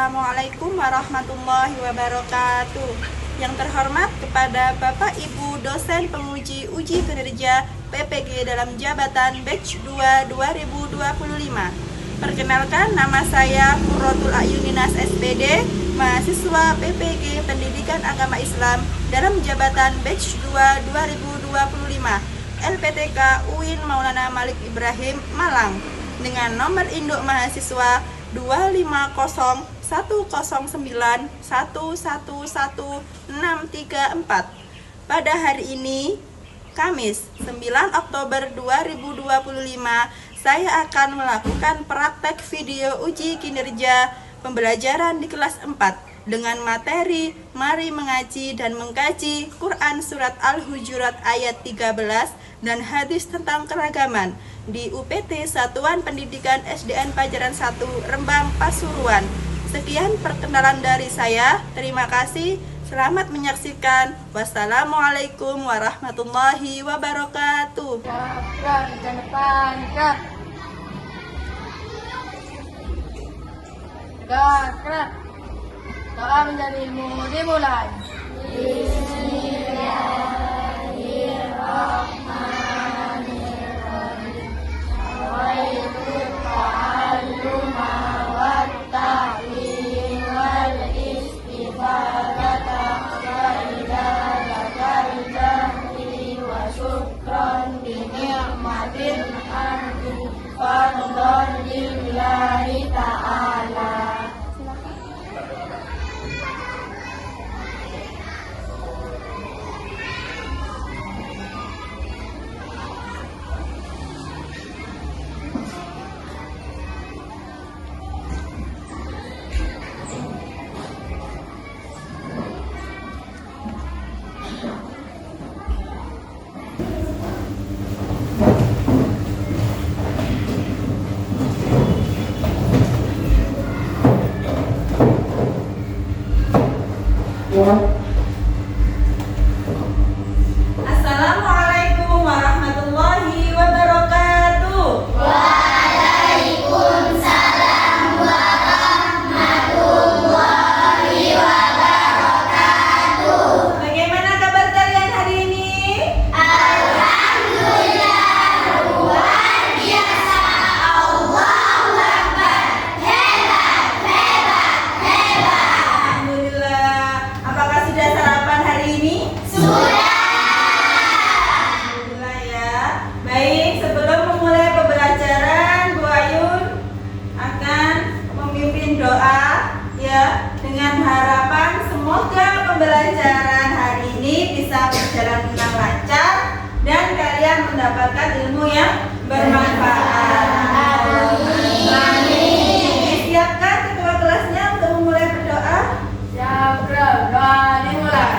Assalamualaikum warahmatullahi wabarakatuh. Yang terhormat kepada Bapak Ibu dosen penguji uji kinerja PPG dalam jabatan batch 2 2025. Perkenalkan, nama saya Qurratul Ayuninas SPD, mahasiswa PPG Pendidikan Agama Islam dalam jabatan batch 2 2025 LPTK UIN Maulana Malik Ibrahim Malang dengan nomor induk mahasiswa 2501091111634. Pada hari ini, Kamis 9 Oktober 2025, saya akan melakukan praktek video uji kinerja pembelajaran di kelas 4 dengan materi Mari Mengaji dan Mengkaji Quran Surat Al-Hujurat ayat 13 dan hadis tentang keragaman di UPT Satuan Pendidikan SDN Pajajaran 1 Rembang Pasuruan. Sekian perkenalan dari saya. Terima kasih. Selamat menyaksikan. Wassalamualaikum warahmatullahi wabarakatuh. Doa menjadi ilmu dimulai. Assalamualaikum warahmatullahi wabarakatuh. Waalaikumsalam warahmatullahi wabarakatuh. Bagaimana kabar kalian hari ini? Alhamdulillah, luar biasa. Allahu Akbar. Hebat, hebat, hebat. Alhamdulillah. Apakah sudah sarapan hari ini? Sudah. Alhamdulillah ya. Baik, sebelum memulai pembelajaran, Bu Ayun akan memimpin doa ya, dengan harapan semoga pembelajaran hari ini bisa berjalan dengan lancar dan kalian mendapatkan ilmu yang bermanfaat. Disiapkan ketua kelasnya untuk memulai berdoa. Siap, doa dimulai.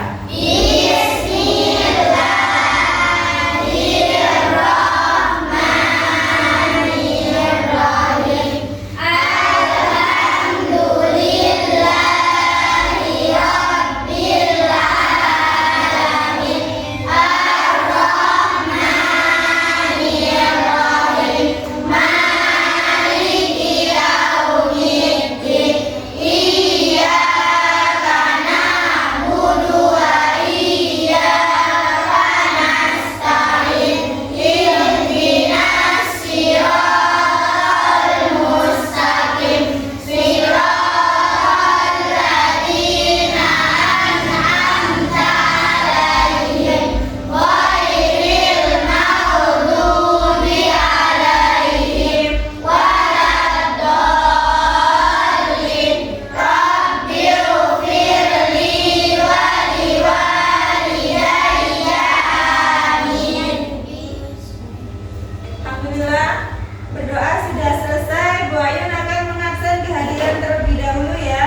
Alhamdulillah, berdoa sudah selesai. Bu Ayun akan mengabsen kehadiran terlebih dahulu ya.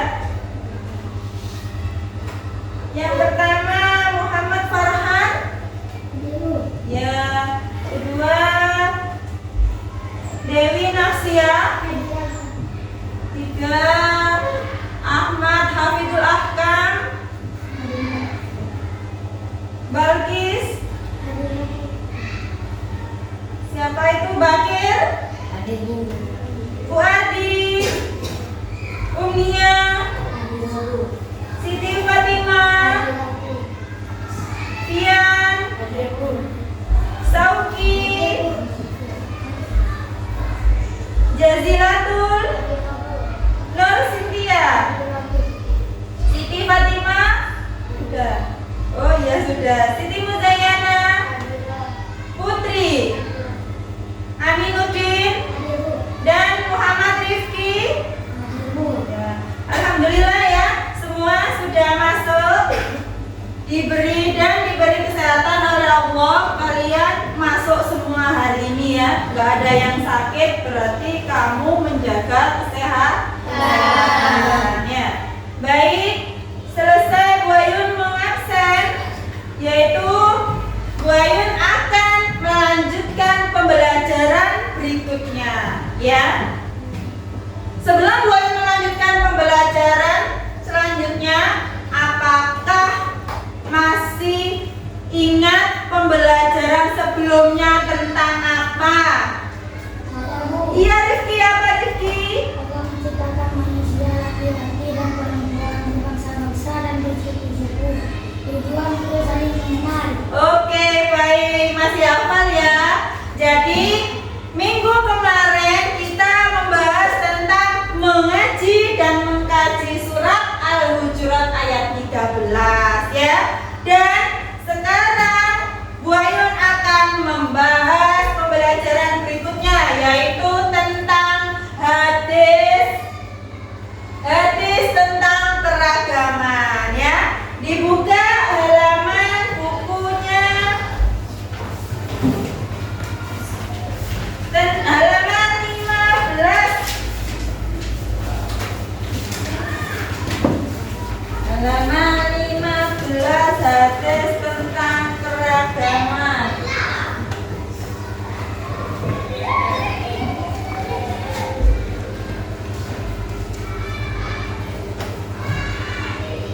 Yang pertama Muhammad Farhan. Yang kedua Dewi Nafsia. Tiga Ahmad Hafidul Ahkam. Balkis. Siapa itu? Bakir. Fuadi. Umnia. Alhamdulillah. Siti Muzayana, Putri, Aminuddin, dan Muhammad Rifki. Ya. Alhamdulillah ya, semua sudah masuk, diberi kesehatan oleh Allah. Kalian masuk semua hari ini ya, nggak ada yang sakit, berarti kamu menjaga kesehatannya. Baik, selesai Bu Ayun mengabsen, yaitu Bu Ayun akan melanjutkan pembelajaran berikutnya ya. Sebelum Bu Ayun melanjutkan pembelajaran selanjutnya, apakah masih ingat pembelajaran sebelumnya tentang apa? Iya Rifki, apa Rifki? Allah menciptakan manusia laki-laki dan perempuan berbangsa-bangsa dan bersuku-suku. Tujuan untuk saling mengenal. Oke, baik, masih hafal ya. Jadi minggu kemarin kita membahas tentang mengaji dan mengkaji surat Al-Hujurat ayat 13 ya. Dan sekarang Bu Ayun akan membahas pembelajaran berikutnya, yaitu tentang hadis tentang keragaman ya. Dibuka halaman bukunya dan halaman 15. Halaman 15, hadis tentang keragaman.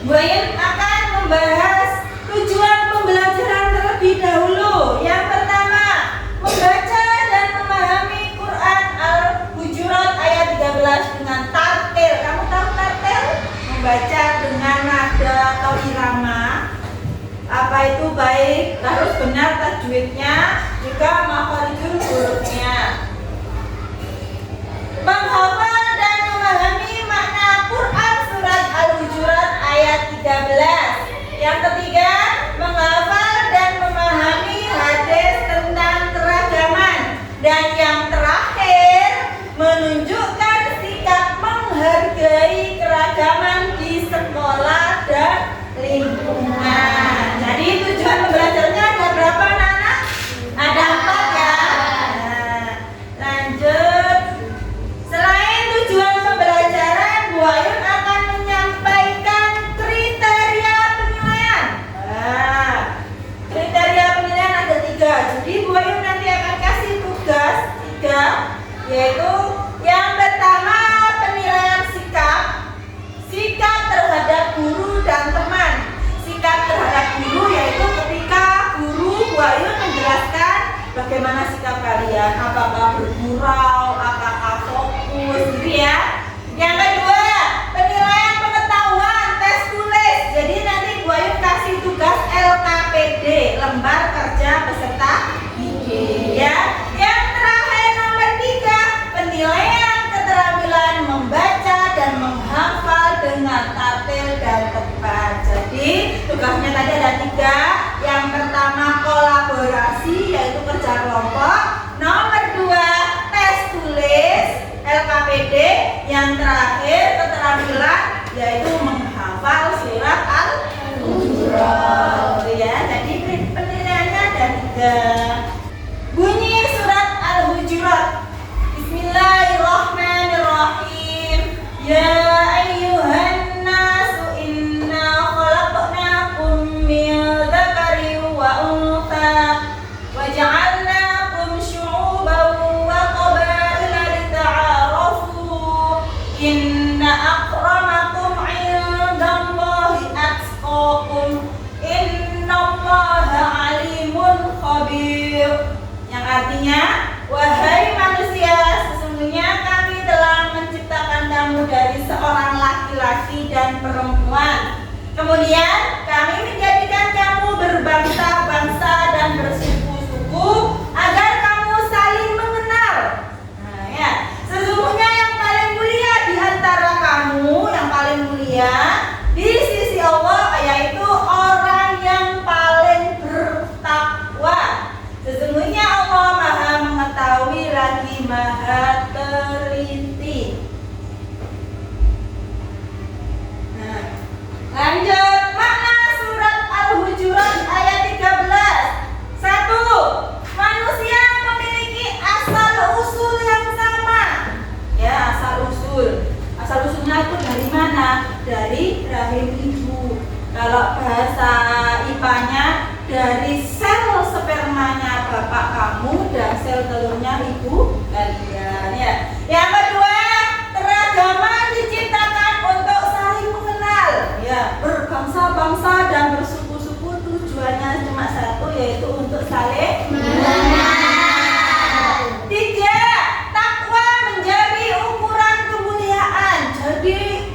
Bu Ayun akan membahas tujuan pembelajaran terlebih dahulu. Yang pertama, membaca dan memahami Quran Al-Hujurat ayat 13 dengan tartil. Kamu tahu tartil? Membaca dengan nada atau irama. Apa itu baik? Harus benar tajwidnya, juga makharijul hurufnya. Menghafal dan memahami makna Quran surat Al-Hujurat ayat 13. Yang ketiga, menghafal dan memahami hadis tentang keragaman. Dan yang terakhir, menunjukkan sikap menghargai keragaman di sekolah dan lingkungan. Jadi tujuan pembelajarannya ada berapa anak-anak? Ada 4 ya. Nah, lanjut. Selain tujuan pembelajaran, Bu Ayun akan menyampaikan kriteria penilaian. Nah, kriteria penilaian ada 3. Jadi Bu Ayun nanti akan kasih tugas 3, yaitu yang pertama penilaian sikap terhadap guru dan teman. Sikap terhadap guru yaitu ketika guru Bu Ayun menjelaskan bagaimana sikap kalian, apakah bergurau, apakah fokus gitu ya. Yang kedua, penilaian pengetahuan, tes tulis. Jadi nanti Bu Ayun kasih tugas LKPD, lembar kerja peserta didik ya. Yang terakhir nomor 3, penilaian keterampilan membaca dan menghafal dengan tartil dan tepat. Jadi tugasnya tadi ada 3. Yang pertama kolaborasi, yaitu kerja kelompok. Nomor 2 tes tulis LKPD. Yang terakhir keterampilan, yaitu menghafal surat Al-Hujurat ya. Jadi penilaiannya ada 3. Bunyi surat Al-Hujurat. Bismillahirrahmanirrahim. Ya ayyuhan nasu inna khalaqnakum min dzakarin wa untha wa ja'alnakum syu'uban wa qabaila lita'arafu. Inna akramakum 'indallahi atqakum. Innallaha 'alimun khabir. Yang artinya, wahai manusia, sesungguhnya kami telah menciptakan kamu dari seorang laki-laki dan perempuan. Kemudian kami menjadikan kamu berbangsa-bangsa dan bersuku-suku agar kamu saling mengenal. Nah, ya. Sesungguhnya yang paling mulia di antara kamu, yang paling mulia di sisi Allah, yaitu orang yang paling rahim ibu. Kalau bahasa IPA-nya dari sel spermanya bapak kamu dan sel telurnya ibu kalian ya. Yang kedua, keragaman diciptakan untuk saling mengenal ya, berbangsa-bangsa dan bersuku-suku tujuannya cuma satu, yaitu untuk saling mengenal. Tiga, takwa menjadi ukuran kemuliaan. Jadi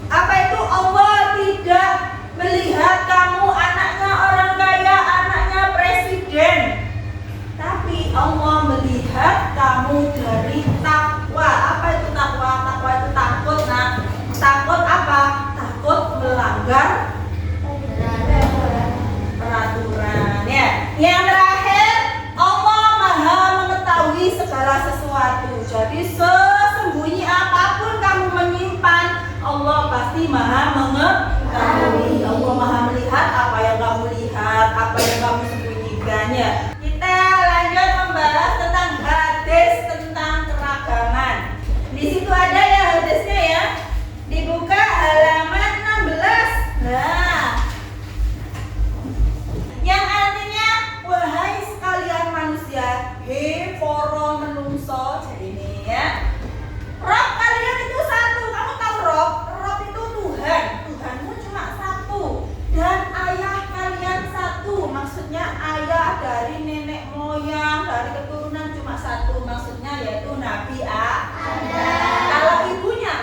apa itu? Allah tidak melihat kamu anaknya orang kaya, anaknya presiden, tapi Allah melihat kamu dari takwa. Apa itu takwa? Takwa itu takut. Nah, takut apa? Takut melanggar peraturan ya. Yang terakhir, Allah Maha mengetahui segala sesuatu. Jadi sesembunyi apapun kamu menyimpan, Allah pasti Maha mengetahui. Allah Maha melihat apa yang kamu lihat, apa yang kamu sembunyikan ya. Kita lanjut membahas tentang hadis tentang keragaman. Di situ ada ya hadisnya ya. Dibuka halaman 16. Nah, yang artinya, wahai sekalian manusia, hei para menungso. Jadi ini ya, Rob kalian itu satu. Kamu tahu Rob? Rob itu Tuhan. Tuhanmu cuma satu. Dan ayah kalian satu. Maksudnya ayah dari nenek moyang, dari keturunan cuma satu. Maksudnya yaitu Nabi Adam. Kalau ibunya,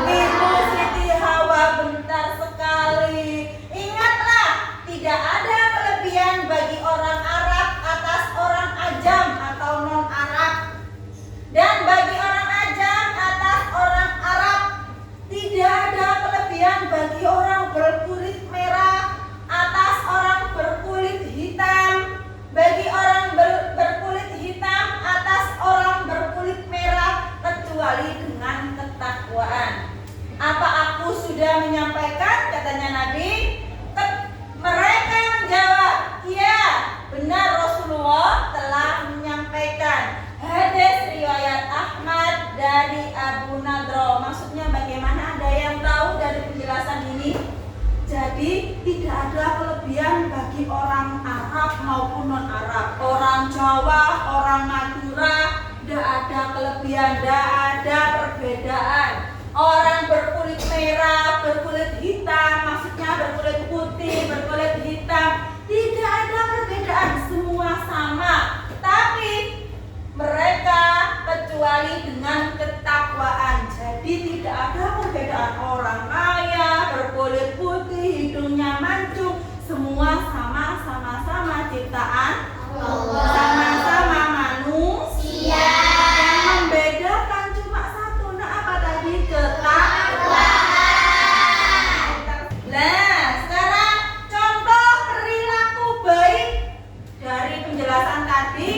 Ibu Siti Hawa. Bentar sekali. Ingatlah, tidak ada kelebihan bagi orang Arab atas orang Ajam atau non-Arab. Dan bagi orang Ajam atas orang Arab, tidak ada kelebihan bagi orang berkulit merah atas orang berkulit hitam. Bagi orang berkulit hitam atas orang berkulit merah, kecuali dengan ketakwaan. Apa aku sudah menyampaikan? Katanya Nabi. Mereka menjawab, iya, benar, Rasulullah telah menyampaikan. Hadis riwayat Ahmad dari Abu Nadro. Maksudnya bagaimana? Ada yang tahu dari penjelasan ini? Jadi tidak ada kelebihan bagi orang Arab maupun non-Arab, orang Jawa, orang Madura, tidak ada kelebihan, tidak ada perbedaan. Orang berkulit merah, berkulit hitam, maksudnya berkulit putih, berkulit hitam, tidak ada perbedaan, semua sama. Tapi mereka kecuali dengan ketakwaan. Jadi tidak ada perbedaan orang kaya, berkulit putih, hidungnya mancung, semua sama ciptaan Allah, sama-sama manusia. Yang membedakan cuma satu. Nah, apa tadi? Ketakwaan. Nah, sekarang contoh perilaku baik dari penjelasan tadi.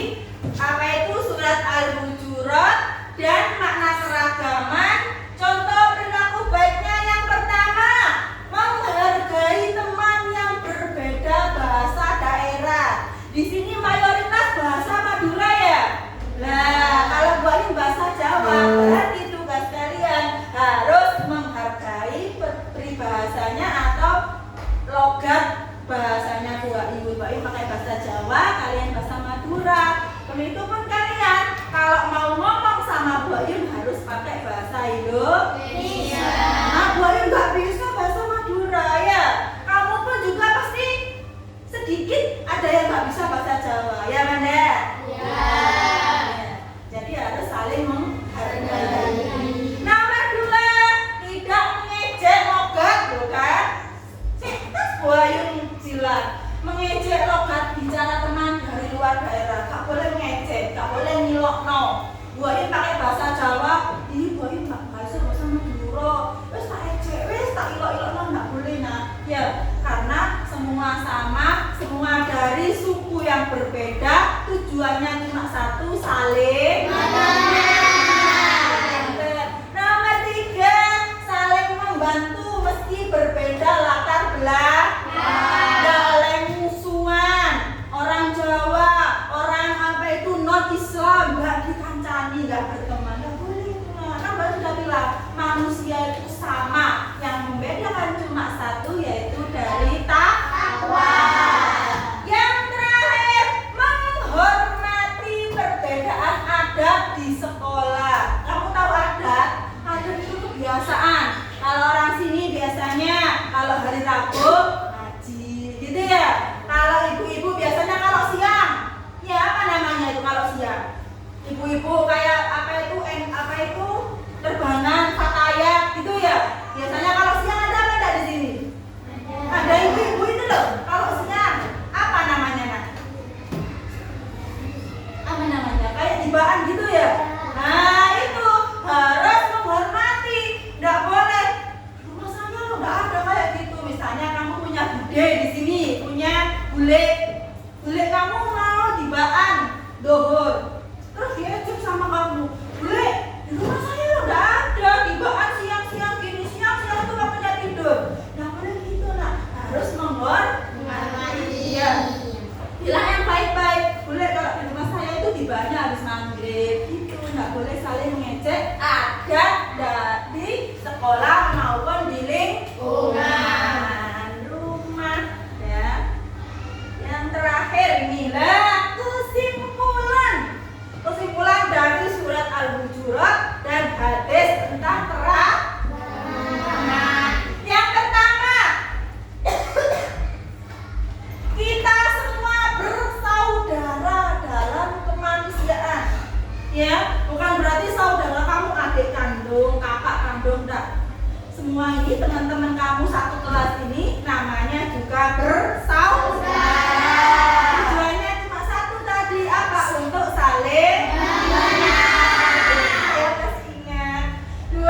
Apa itu surat Al-Hujurat dan makna keragaman. Contoh perilaku baiknya yang pertama, menghargai teman yang berbeda bahasa daerah. Di sini mayoritas bahasa Madura ya. Nah, kalau buat bahasa Jawa, berarti tugas kalian harus menghargai peribahasanya atau logat bahasanya Bu Ibu pakai bahasa Jawa, kalian bahasa Madura. Begitu pun kalian kalau mau ngomong sama Bu Ayun harus pakai bahasa Indonesia. Nah, Bu Ayun nggak bisa bahasa Madura ya. Kamu pun juga pasti sedikit ada yang nggak bisa bahasa Jawa, ya Manda? Ya. Jadi harus saling menghargai. Nomor dua, tidak mengejek logat, bukan? Terus Bu Ayun silat mengejek logat bicara teman dari luar daerah, gak boleh mengejek, gak boleh nyilokno. Bu Ayun pakai bahasa Jawa, ini Bu Ayun gak bahasa Madura, wes tak ejek, wes tak ilok-ilokno, gak boleh. Nah, ya karena semua sama, semua dari suku yang berbeda, tujuannya cuma satu, saling mengenal. Nomor tiga, saling membantu meski berbeda latar belakang. Orang Jawa, orang apa itu non Islam nggak dikancani, nggak berteman, nggak boleh. Kan baru sudah bilang manusia itu sama, yang membeda Ade di sini punya bule. Bule kamu mau tibaan dohor. Terus dia cek sama kamu, bule di rumah saya udah ada tibaan siang-siang gini, siang-siang tuh kamunya tidur. Nah boleh gitu nak, harus menghormati. Iya. Bilang yang baik-baik, bule kalau di rumah saya itu tibaannya harus maghrib. Itu nggak boleh saling mengecek. Ada dari sekolah maupun di lingkungan rumah ya. Yang terakhir inilah kesimpulan dari surat Al-Hujurat dan hadis tentang keragaman. Yang pertama, kita semua bersaudara dalam kemanusiaan. Ya, bukan berarti saudara kamu adik kandung, kakak kandung, enggak. Semua ini teman-teman kamu satu kelas ini namanya juga bersaudara. Tujuannya cuma satu tadi, apa? Untuk saling ya, masih ingat. 2,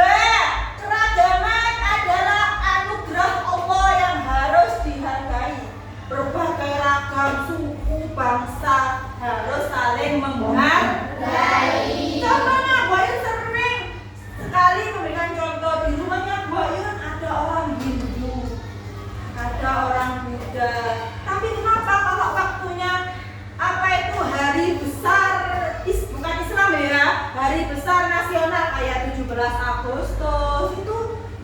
keragaman adalah anugerah Allah yang harus dihargai. Berbagai ragam suku bangsa harus saling menghargai. Contohnya, Boyun sering sekali memberikan contoh. Di rumahnya Boyun ada orang Hindu, ada orang Buddha. Tapi kenapa kalau waktunya apa itu hari besar, bukan Islam ya, hari besar nasional kayak 17 Agustus itu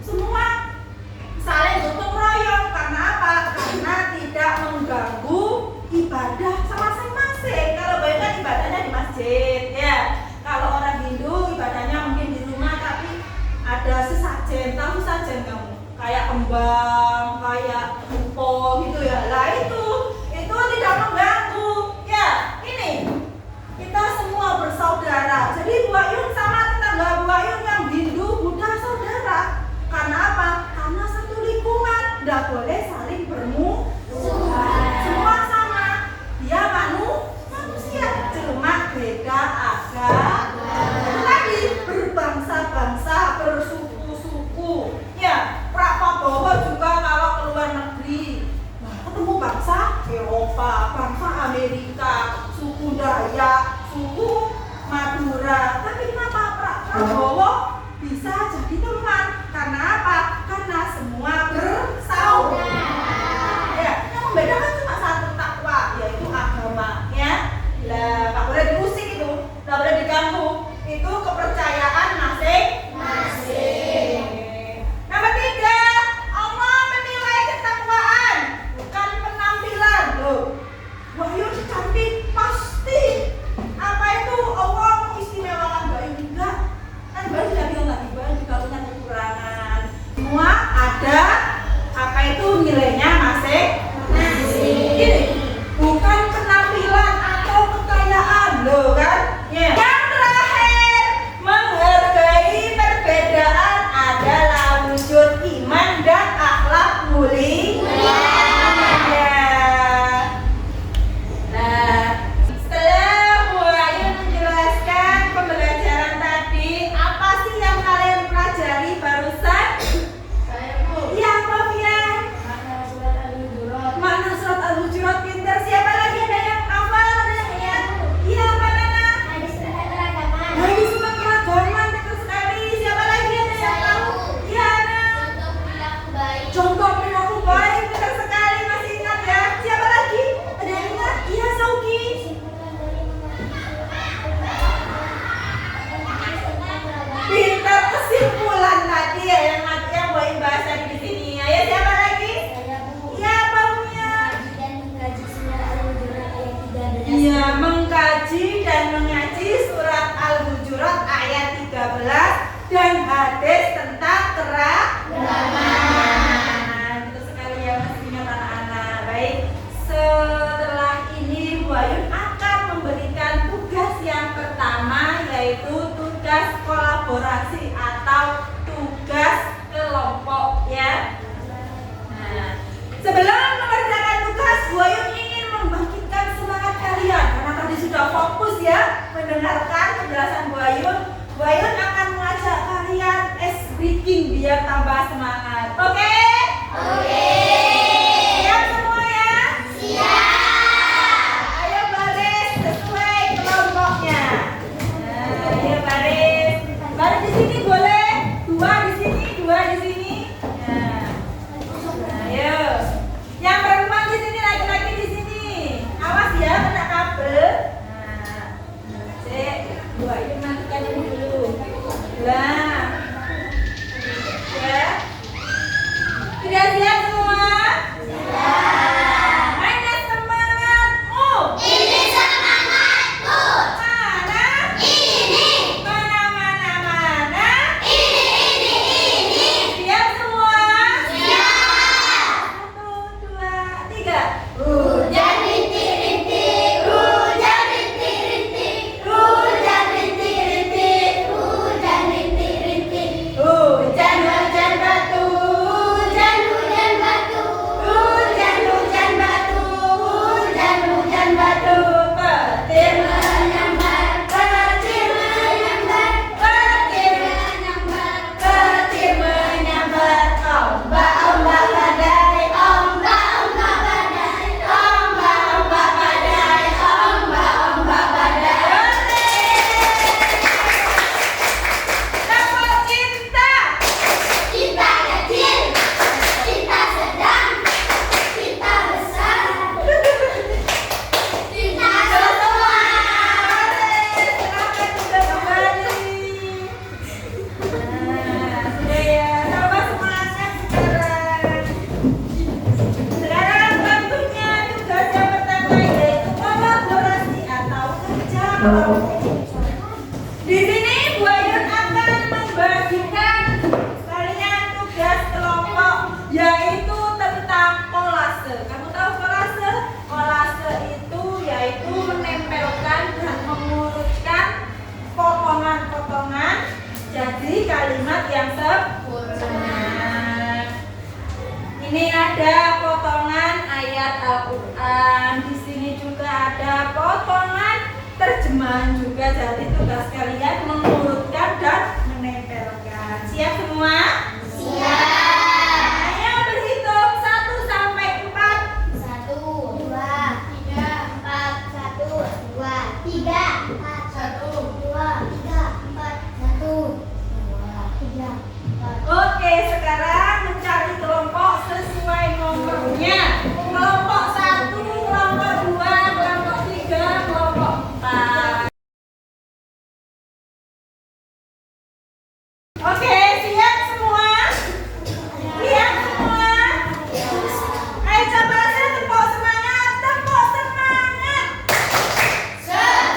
semua saling gotong royong? Karena apa? Karena tidak mengganggu ibadah masing-masing. Kalau banyak kan ibadahnya di masjid ya. Kalau orang Hindu ibadahnya mungkin di rumah, tapi ada sesajen. Tahu sesajen kamu? Kayak kembang, kayak empong gitu ya. Lah itu tidak mengganggu. Ya, ini kita semua bersaudara. Jadi Bu Ayun sama tetangga Bu Ayun yang Hindu, Buddha saudara. Karena apa? Karena satu lingkungan, tidak boleh saling bermusuhan. Semua sama. Dia manusia, cuma beda agama. Itu tadi berbangsa-bangsa, bersuku-suku. Ya, Pak Prabowo juga kalau keluar negeri ketemu bangsa Eropa, bangsa Amerika, suku Dayak, suku Madura. Tapi kenapa Pak Prabowo bisa jadi teman? Karena apa? Karena semua bersaudara. Ya, yang membedakan cuma satu, takwa, yaitu agama. Ya, nggak boleh diusik itu, nggak boleh diganggu. Itu kepercayaan masing-masing. Nomor 3, Allah menilai ketakwaan, bukan penampilan. Loh, Wahyu cantik pasti. Apa itu Allah mengistimewakan Bayu? Enggak. Kan Bayu sudah bilang tadi, Bayu juga punya kekurangan. Semua ada apa itu nilainya masing-masing. Ini bukan penampilan atau kekayaan, loh kan? Yeah. Yang terakhir, menghargai perbedaan adalah wujud iman dan akhlak mulia. Nah, setelah Bu Ayu menjelaskan pembelajaran tadi, apa sih yang kalian pelajari barusan? Saya Bu. Iya, apa Fian? Mana surat Al-Hujurat? Mana surat Al-Hujurat? Pintar. Siapa lagi? Ada yang hafal? Ada yang ingat? Iya, apa Nana? Ada surat keragaman. Lagi surat keragaman, betul sekali. Siapa lagi? Ada yang tahu? Iya, Ana. Contoh perilaku baik. Contoh perilaku baik, betul sekali. Masih ingat ya? Siapa lagi? Ada yang ingat? Iya, Sauki. Pintar. Kesimpulan tadi ya yang Boyin bahas tadi di sini. Ayo, siapa lagi? Iya, apa punya? Dan mengkaji surat Al-Hujurat ayat 13. Iya, mengkaji dan mengaji surat Al-Hujurat ayat 13 dan hadis tentang keragaman. Betul sekali ya, masih ingat anak-anak. Baik, setelah ini Bu Ayun akan memberikan tugas yang pertama, yaitu tugas kolaborasi atau tugas kelompok ya. Nah, sebelum mengerjakan tugas, Bu Ayun ingin membangkitkan semangat kalian karena tadi sudah fokus ya mendengarkan penjelasan Bu Ayun. Bu Ayun akan mengajak kalian ice breaking biar tambah semangat. Oke? Oke. Siap Di sini Bu Ayun akan membagikan kalian tugas kelompok, yaitu tentang kolase. Kamu tahu kolase? Kolase itu yaitu menempelkan dan mengurutkan potongan-potongan jadi kalimat yang sempurna. Ini ada potongan ayat Al-Quran. Di sini juga ada potongan terjemahan juga. Jadi tugas kalian mengurutkan dan menempelkan. Siap semua? Siap. Ayo berhitung 1 sampai 4. 1, 2, 3, 4, 1, 2, 3, 4, 1, 2, 3, 4, 1, 2, 3, 4. Oke, sekarang mencari kelompok sesuai nomornya. Kelompok 1, kelompok 2, kelompok 3, kelompok 4. Oke, siap semua? Siap semua? Ayo coba saya tepuk semangat, tepuk semangat. Siap,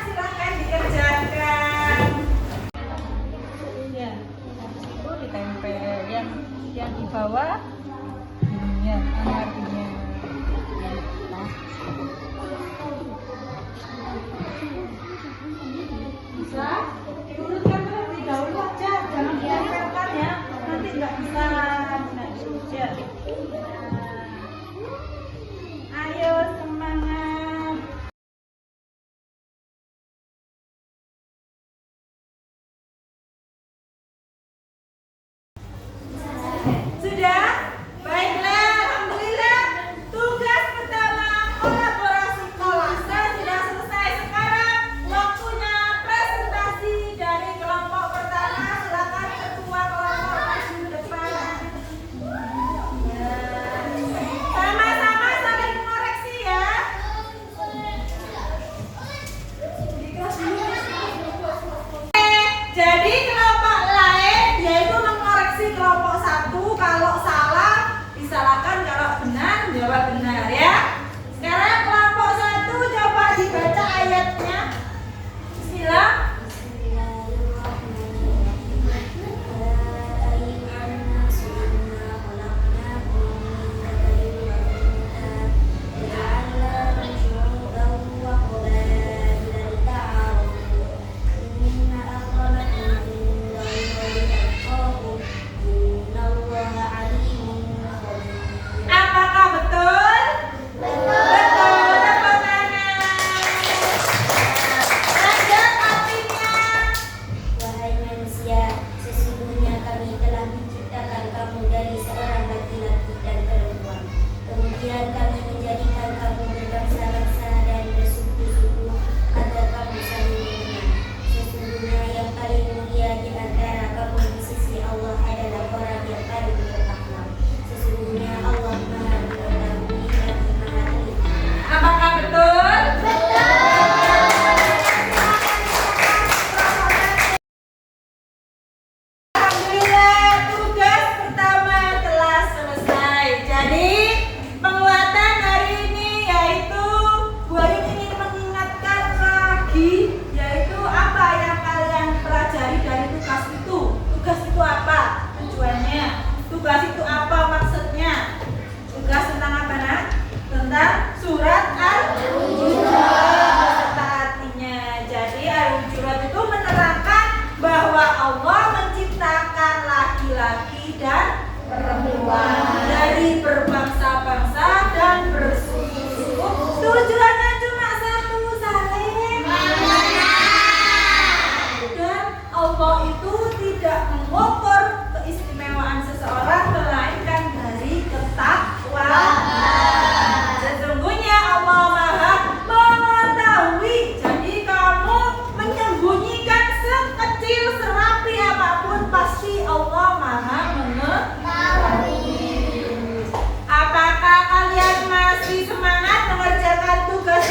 silakan dikerjakan. Ya, itu ditempel yang di bawah ininya, ini artinya. Bisa diurutkan terlebih dahulu aja, jangan ditempelkan ya, nanti nggak bisa. Nah, ya. Ayo semangat. Sudah? Baiklah, alhamdulillah. Tugas pertama kolaborasi kolase sudah selesai. Sekarang waktunya presentasi dari kelompok pertama. Silakan ketua kelompok maju ke depan. Sama-sama saling mengoreksi ya. Jadi kelompok lain yaitu mengoreksi kelompok 1. Kalau salah disalahkan, kalau benar jawab benar ya. Sekarang kelompok 1 coba dibaca ayatnya. Bismillah. Apakah betul? Betul. Tepuk tangan. Lanjut artinya. Wahai manusia, sesungguhnya kami telah menciptakan kamu dari seorang laki-laki dan perempuan. Kemudian kami menjadikan kamu berbangsa-bangsa dan bersuku-suku agar kamu saling mengenal. Sesungguhnya yang paling mulia di antara kamu di sisi Allah adalah orang yang paling bertakwa. Sesungguhnya Allah Maha Mengetahui dan Maha Teliti. Apakah betul? Alhamdulillah, tugas pertama telah selesai. Jadi penguatan hari ini yaitu Bu Ayun ingin mengingatkan lagi, yaitu apa yang kalian pelajari dari tugas itu. Tugas itu apa tujuannya? Tugas itu apa maksudnya? Tugas tentang apa nak? Tentang surat Al-Hujurat beserta artinya. Jadi Al-Hujurat itu menerangkan bahwa Allah menciptakan laki-laki dan perempuan dari berbangsa-bangsa dan bersuku-suku. Tujuannya cuma satu, saling mengenal. Dan Allah itu tidak mengukur keistimewaan seseorang melainkan dari ketakwaan. Sesungguhnya Allah Maha Mengetahui. Jadi kamu menyembunyikan sekecil serapi apapun, pasti Allah Maha Mengetahui. Apakah kalian masih semangat mengerjakan tugas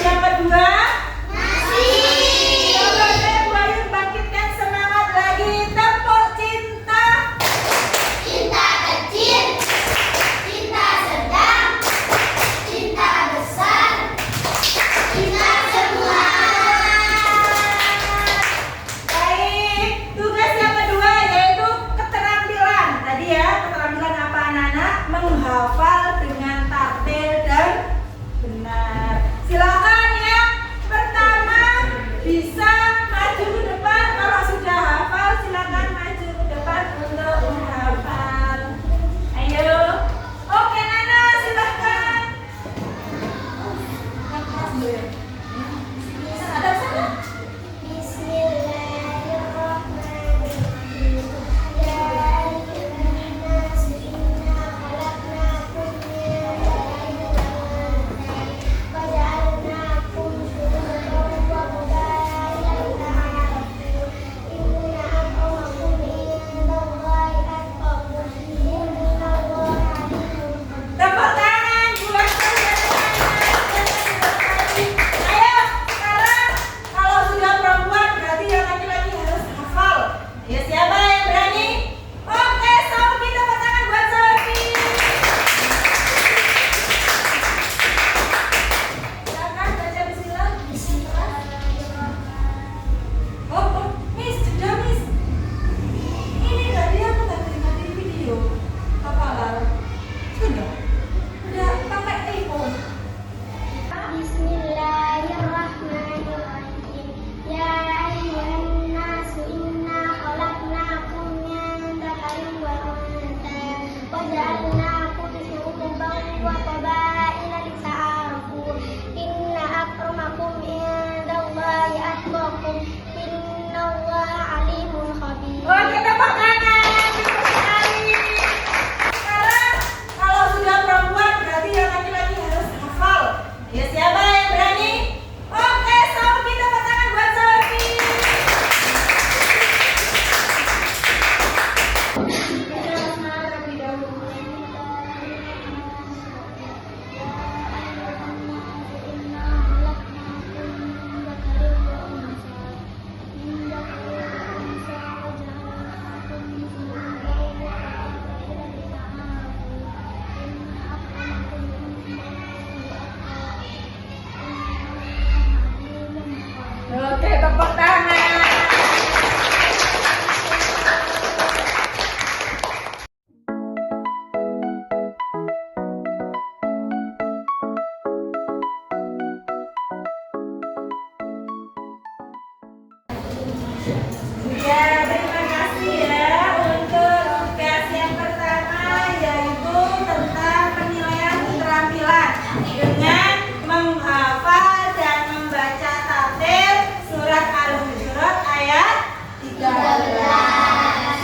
Ya, terima kasih ya untuk tugas yang pertama, yaitu tentang penilaian keterampilan dengan menghafal dan membaca tartil surat Al-Hujurat ayat 13.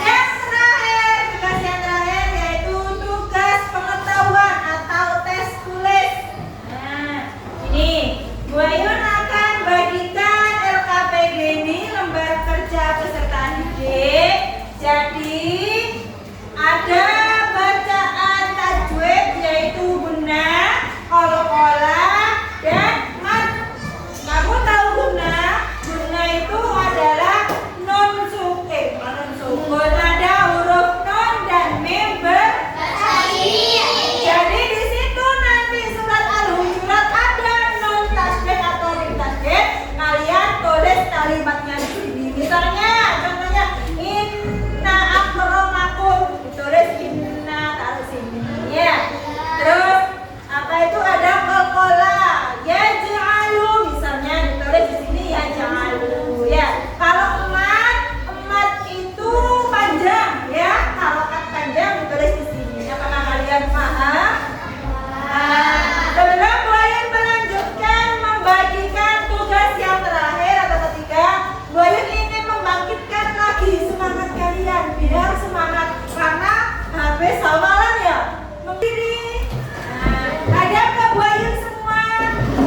Yang terakhir, tugas yang terakhir yaitu tugas pengetahuan atau tes tulis. Nah, ini Bu Ayun akan bagikan LKPD ini, lembar kerja peserta didik. Jadi ada bacaan tajwid yaitu guna, qalqalah, dan mad. Kamu tahu guna? Guna itu adalah nun sukun, ada huruf nun dan mim bertasydid. Jadi di situ nanti surat Al-Hujurat ada nun tasydid atau mim tasydid. Kalian tulis kalimatnya di sini. Misalnya, contohnya inna akramakum, ditulis inna, taruh sini ya. Terus apa itu ada qalqalah, yaj'alu, misalnya ditulis di sini yaj'alu ya. Kalau emat itu panjang ya, harokat panjang ditulis di sini. Apakah kalian paham? Sebelum Bu Ayun melanjutkan membagikan tugas yang terakhir atau ketiga, Bu Ayun ingin membangkitkan lagi semangat kalian, biar semangat karena habis hafalan ya. Mendiri. Ada ke Bu Ayun semua?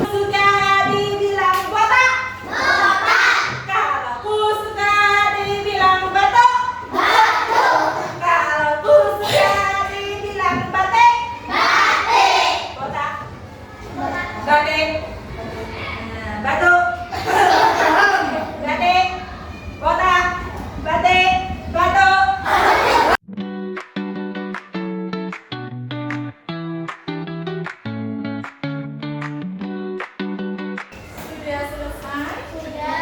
Suka dibilang botak? Botak. Kalau ku suka dibilang batuk? Batuk. Kalau ku suka dibilang batik? Batik. Botak? Batik. Batuk. Batik. Botak. Batik. Batuk. Sudah selesai? Sudah.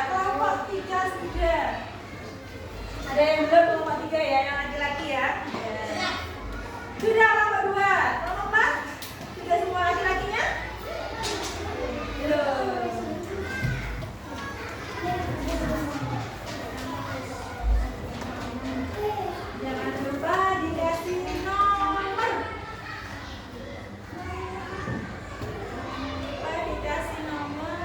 Kelompok 3 sudah. Ada yang belum kelompok 3 ya, yang laki-laki ya? Sudah kelompok 2. Kelompok 4? Sudah semua laki-lakinya? Belum. Jangan lupa dikasih nomor. Lupa dikasih nomor.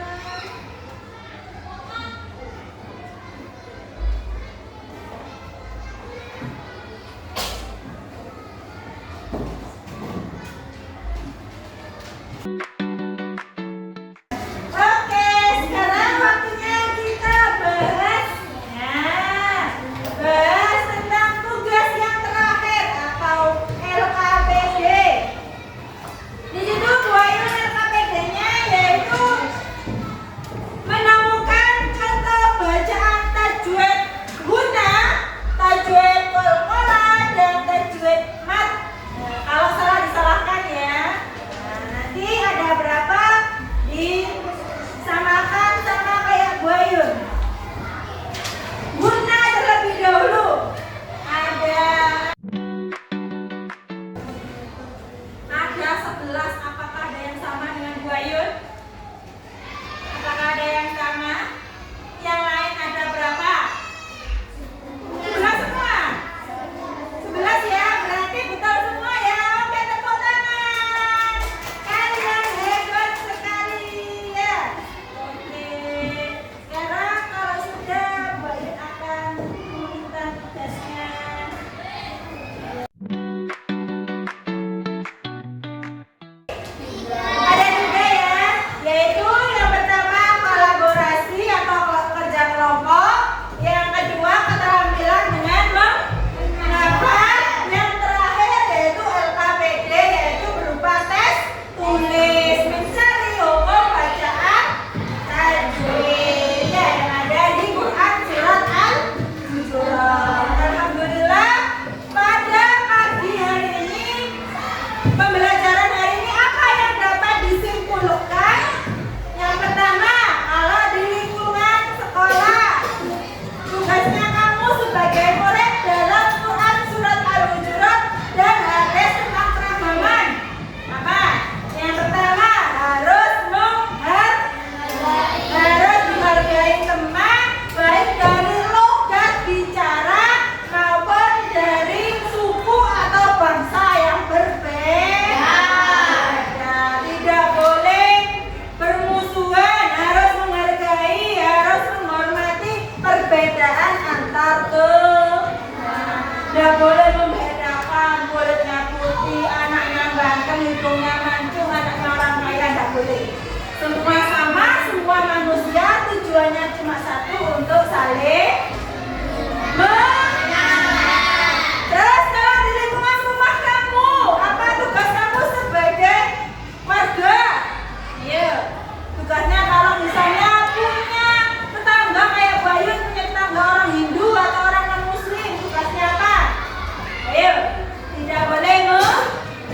boleh. Semua sama, semua manusia tujuannya cuma satu, untuk saling mengenal. Terus kalau di lingkungan rumah kamu, apa tugas kamu sebagai warga? Iya, tugasnya kalau misalnya punya tetangga kayak Bayu, punya tetangga orang Hindu atau orang non-Muslim, tugasnya apa? Ayo, tidak boleh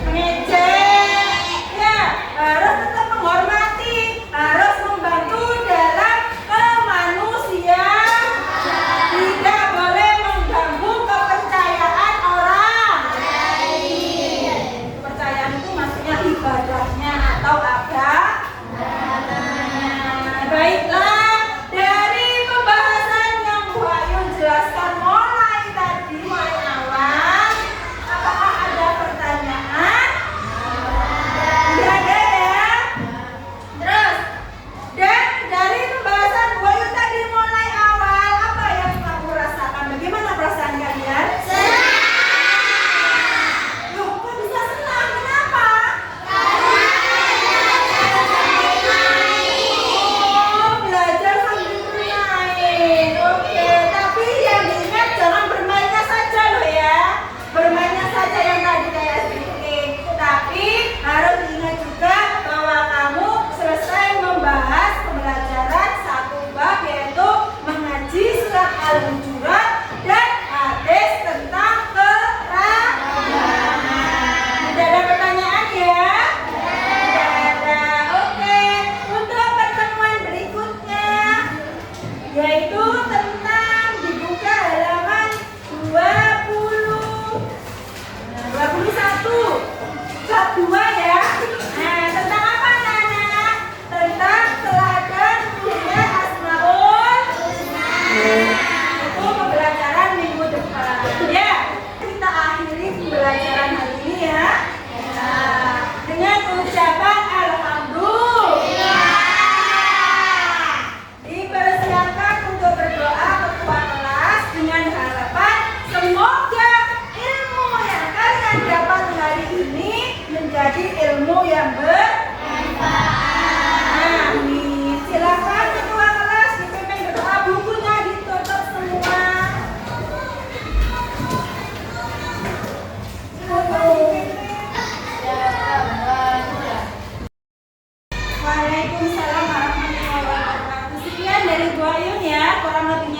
mengejek, ya, harus tetap menghormati, harus membantu dalam kemanusiaan, tidak boleh mengganggu kepercayaan orang. Kepercayaan itu maksudnya ibadahnya atau agamanya. Baiklah, dari pembahasan yang Bu Ayu jelaskan mulai tadi, mulai awal, apakah ada pertanyaan? Tidak ada ya? Terus, dan dari pembahasan Bu Ayu tadi mulai awal, apa yang kamu rasakan? Bagaimana perasaan kalian? Loh, kok bisa senang? Kenapa? Oh, belajar sambil bermain. Oke, tapi yang diingat jangan bermainnya saja loh ya. Bermainnya saja yang tadi kayak skipping. Tapi harus diingat juga bahwa kamu selesai membahas pembelajaran satu bab, yaitu mengaji surat Al-Hujurat dan hadis tentang keragaman. Tidak ada pertanyaan ya? Tidak ada. Oke, untuk pertemuan berikutnya, yaitu tentang dibuka halaman 21 bab 2 ya. Nah, tentang apa anak-anak? Tentang teladan tulisnya Asmaul Husna. Itu pembelajaran minggu depan ya. Kita akhiri pembelajaran hari ini ya. Nah, dengan ucapan alhamdulillah. Dipersiapkan untuk berdoa ketua kelas dengan harapan semoga ilmu yang kalian dapat hari ini menjadi ilmu yang bermanfaat. Amin. Silakan ketua kelas dipimpin berdoa, bukunya ditutup semua. Waalaikumsalam warahmatullahi wabarakatuh. Sekian dari Bu Ayun ya, kurang lebihnya